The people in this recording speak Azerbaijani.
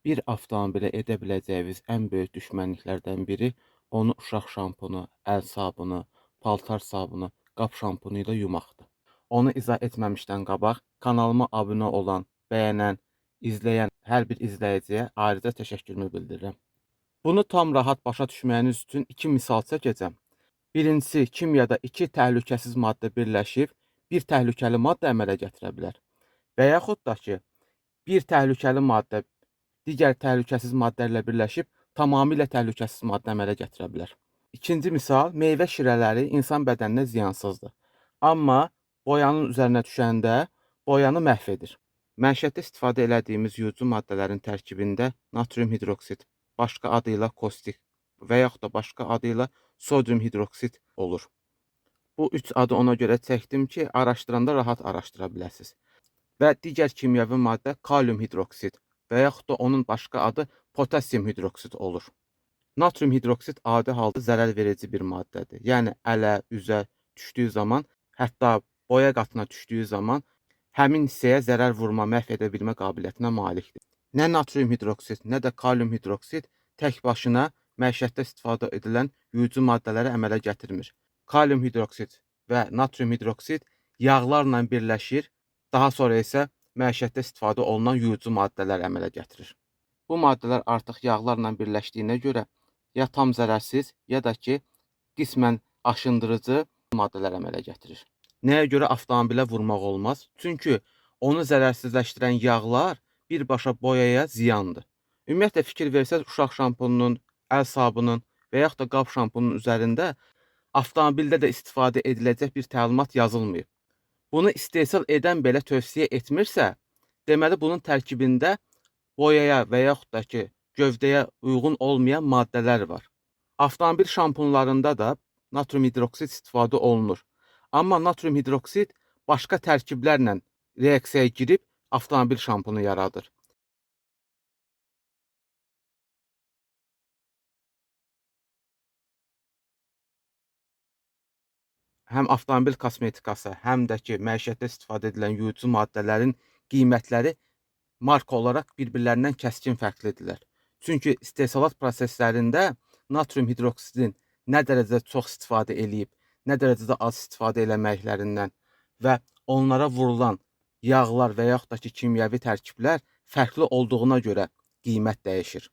Bir avtomobilə edə biləcəyiniz ən böyük düşmənliklərdən biri onu uşaq şampunu, əl sabunu, paltar sabunu, qap şampunu ilə yumaqdır. Onu izah etməmişdən qabaq kanalıma abunə olan, bəyənən, izləyən hər bir izləyiciyə ayrıca təşəkkürümü bildirirəm. Bunu tam rahat başa düşməyiniz üçün iki misal çəkəcəm. Birincisi, kimyada iki təhlükəsiz maddə birləşib bir təhlükəli maddə əmələ gətirə bilər. Və yaxud da ki, bir təhlükəli maddə digər təhlükəsiz maddələrlə birləşib tamamilə təhlükəsiz maddə əmələ gətirə bilər. İkinci misal, meyvə şirələri insan bədəninə ziyansızdır. Amma boyanın üzərinə düşəndə boyanı məhv edir. Məişətdə istifadə elədiyimiz yuyucu maddələrin tərkibində natrium hidroksid, başqa adı ilə kostik və yaxud da başqa adı ilə sodium hidroksid olur. Bu üç adı ona görə çəkdim ki, araşdıranda rahat araşdıra biləsiniz. Və digər kimyəvi maddə kalium hidroksid və yaxud da onun başqa adı potasium hidroksid olur. Natrium hidroksid adi halda zərər verici bir maddədir. Yəni ələ, üzə düşdüyü zaman, hətta boya qatına düşdüyü zaman həmin hissəyə zərər vurma, məhv edə bilmə qabiliyyətinə malikdir. Nə natrium hidroksid, nə də kalium hidroksid tək başına məişətdə istifadə edilən yuyucu maddələri əmələ gətirmir. Kalium hidroksid və natrium hidroksid yağlarla birləşir, daha sonra isə məişətdə istifadə olunan yuyucu maddələr əmələ gətirir. Bu maddələr artıq yağlarla birləşdiyinə görə ya tam zərərsiz, ya da ki, qismən aşındırıcı maddələr əmələ gətirir. Nəyə görə avtomobilə vurmaq olmaz? Çünki onu zərərsizləşdirən yağlar birbaşa boyaya ziyandır. Ümumiyyətlə fikir versəz, uşaq şampununun, əl sabunun və yaxud da qap şampununun üzərində avtomobildə də istifadə ediləcək bir təlimat yazılmayıb. Bunu istehsal edən belə tövsiyə etmirsə, deməli bunun tərkibində boyaya və yaxud da ki, gövdəyə uyğun olmayan maddələr var. Avtomobil şampunlarında da natrium hidroksid istifadə olunur. Amma natrium hidroksid başqa tərkiblərlə reaksiyaya girib avtomobil şampunu yaradır. Həm avtomobil kosmetikası, həm də ki, məişətdə istifadə edilən yuyucu maddələrin qiymətləri marka olaraq bir-birlərindən kəskin fərqlidirlər. Çünki istehsalat proseslərində natrium hidroksidin nə dərəcədə çox istifadə eləyib, nə dərəcədə az istifadə eləməklərindən və onlara vurulan yağlar və yaxud da ki, kimyəvi tərkiblər fərqli olduğuna görə qiymət dəyişir.